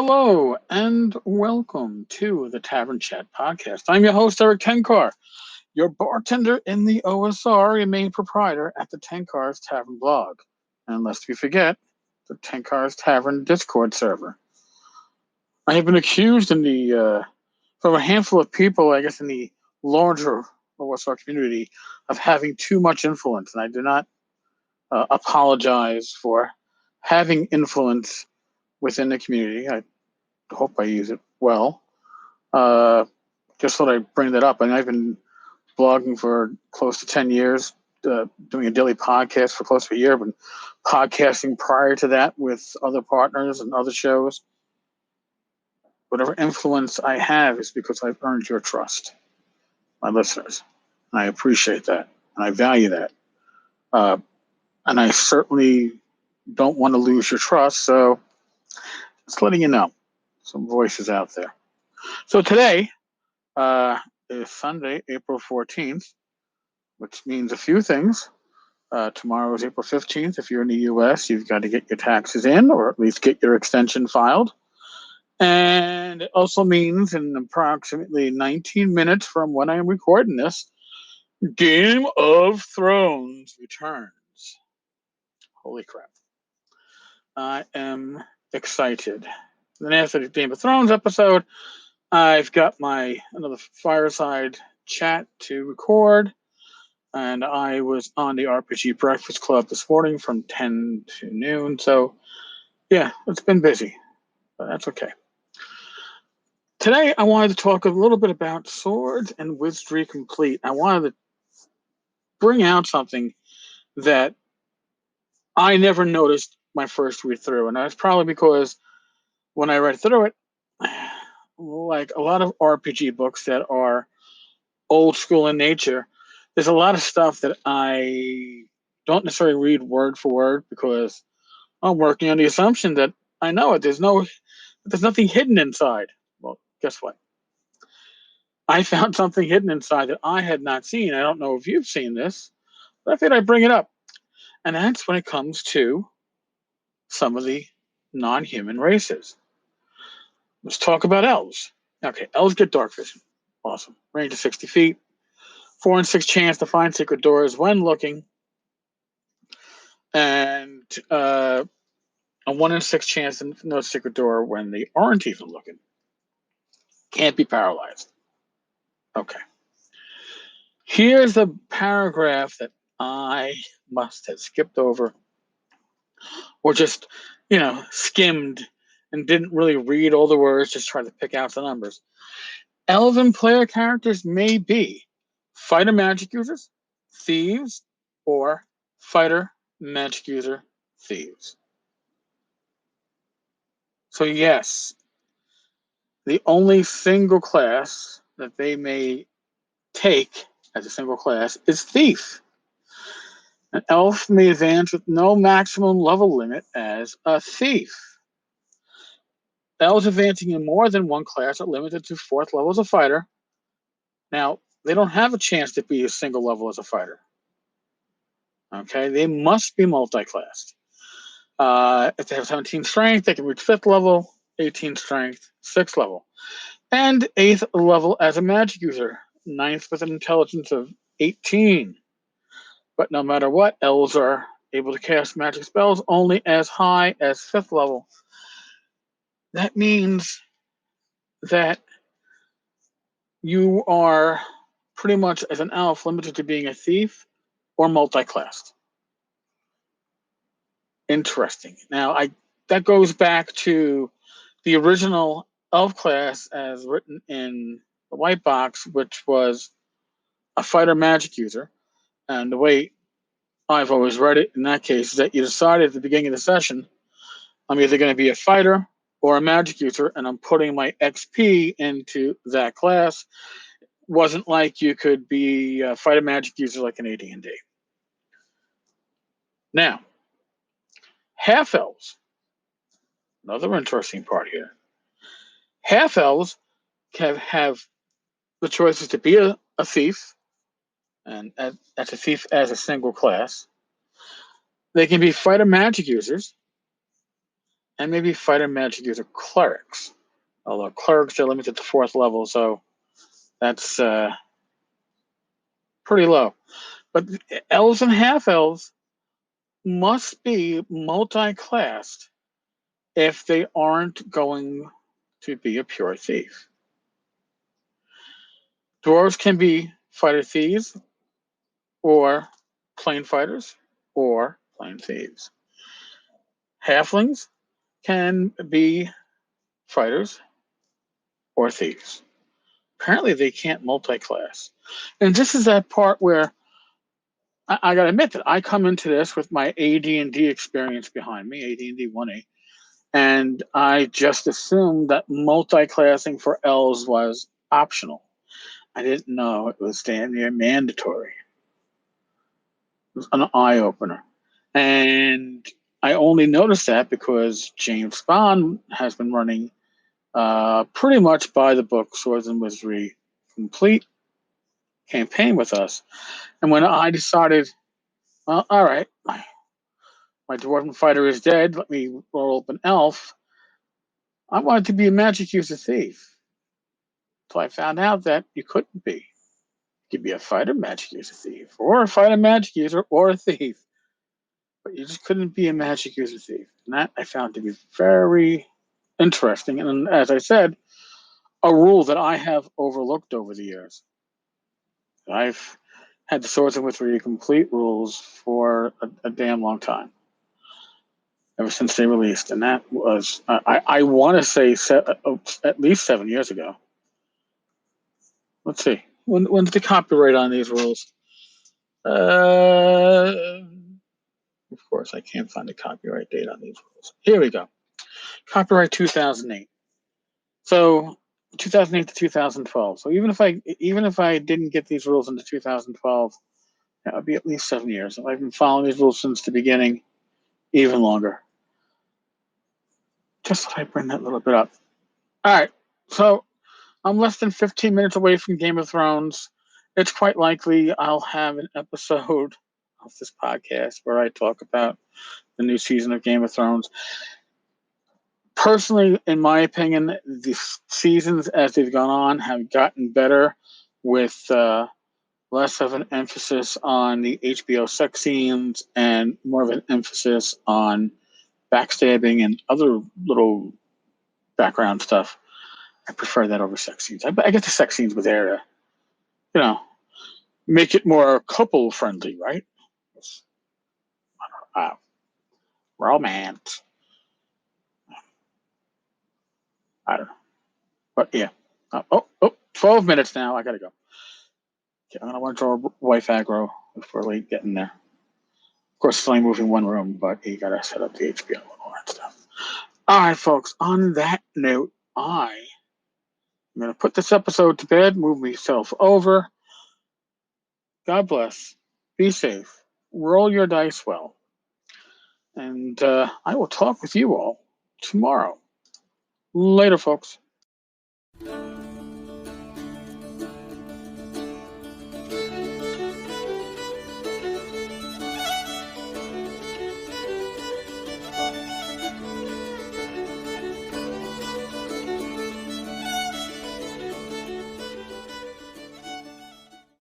Hello and welcome to the Tavern Chat podcast. I'm your host, Eric Tenkar, your bartender in the OSR and main proprietor at the Tenkar's Tavern blog. And lest we forget, the Tenkar's Tavern Discord server. I have been accused from a handful of people, I guess, in the larger OSR community of having too much influence. And I do not apologize for having influence within the community. I hope I use it well. Just thought I'd bring that up. And I've been blogging for close to 10 years, doing a daily podcast for close to a year, but podcasting prior to that with other partners and other shows. Whatever influence I have is because I've earned your trust, my listeners. And I appreciate that. And I value that. And I certainly don't want to lose your trust. So just letting you know, some voices out there. So today is Sunday, April 14th, which means a few things. Tomorrow is April 15th. If you're in the U.S., you've got to get your taxes in or at least get your extension filed. And it also means in approximately 19 minutes from when I'm recording this, Game of Thrones returns. Holy crap. I am excited. Then after the Game of Thrones episode, I've got another fireside chat to record. And I was on the RPG Breakfast Club this morning from 10 to noon. So, yeah, it's been busy, but that's okay. Today, I wanted to talk a little bit about Swords and Wizardry Complete. I wanted to bring out something that I never noticed my first read through. And that's probably because when I read through it, like a lot of RPG books that are old school in nature, there's a lot of stuff that I don't necessarily read word for word because I'm working on the assumption that I know it. There's nothing hidden inside. Well, guess what? I found something hidden inside that I had not seen. I don't know if you've seen this, but I thought I'd bring it up. And that's when it comes to some of the non-human races. Let's talk about elves. Okay, elves get dark vision. Awesome. Range of 60 feet. 4 and 6 chance to find secret doors when looking. And a 1 in 6 chance to know a secret door when they aren't even looking. Can't be paralyzed. Okay. Here's a paragraph that I must have skipped over or just, skimmed and didn't really read all the words, just trying to pick out the numbers. Elven player characters may be fighter magic users, thieves, or fighter magic user thieves. So yes, the only single class that they may take as a single class is thief. An elf may advance with no maximum level limit as a thief. Elves advancing in more than one class are limited to 4th level as a fighter. Now, they don't have a chance to be a single level as a fighter. Okay, they must be multi-classed. If they have 17 strength, they can reach 5th level, 18 strength, 6th level, and 8th level as a magic user, 9th with an intelligence of 18. But no matter what, elves are able to cast magic spells only as high as 5th level. That means that you are pretty much, as an elf, limited to being a thief or multi-classed. Interesting. Now, that goes back to the original elf class as written in the white box, which was a fighter magic user. And the way I've always read it in that case is that you decided at the beginning of the session, I'm either going to be a fighter or a magic user, and I'm putting my XP into that class. Wasn't like you could be a fighter magic user like an AD&D. Now, half elves, another interesting part here. Half elves can have the choices to be a thief, and as a thief as a single class. They can be fighter magic users, and maybe fighter magic user clerics. Although clerics are limited to 4th level, so that's pretty low. But elves and half-elves must be multi-classed if they aren't going to be a pure thief. Dwarves can be fighter thieves, or plain fighters, or plain thieves. Halflings can be fighters or thieves. Apparently, they can't multi-class. And this is that part where I got to admit that I come into this with my AD&D experience behind me, AD&D 1A, and I just assumed that multi-classing for elves was optional. I didn't know it was damn near mandatory. It was an eye-opener. And I only noticed that because James Bond has been running pretty much by the book Swords and Wizardry complete campaign with us. And when I decided, well, all right, my dwarven fighter is dead, let me roll up an elf, I wanted to be a magic user thief. So I found out that you couldn't be. You could be a fighter magic user thief, or a fighter magic user, or a thief. But you just couldn't be a magic user thief. And that I found to be very interesting. And as I said, a rule that I have overlooked over the years. I've had the Swords and Wizardry complete rules for a damn long time, ever since they released. And that was, I want to say, at least 7 years ago. Let's see. When's the copyright on these rules? Of course, I can't find the copyright date on these rules. Here we go. Copyright 2008. So 2008 to 2012. So even if I didn't get these rules into 2012, that would be at least 7 years. If I've been following these rules since the beginning, even longer. Just thought I'd bring that little bit up. All right. So I'm less than 15 minutes away from Game of Thrones. It's quite likely I'll have an episode of this podcast where I talk about the new season of Game of Thrones. Personally, in my opinion, the seasons as they've gone on have gotten better with less of an emphasis on the HBO sex scenes and more of an emphasis on backstabbing and other little background stuff. I prefer that over sex scenes. I get the sex scenes with there to, make it more couple friendly, right? Romance. I don't know. But yeah. 12 minutes now. I got to go. Okay, I'm going to want to draw wife aggro before we get in there. Of course, it's only moving one room, but you got to set up the HBO and all that stuff. All right, folks. On that note, I'm going to put this episode to bed, move myself over. God bless. Be safe. Roll your dice well. And I will talk with you all tomorrow. Later, folks.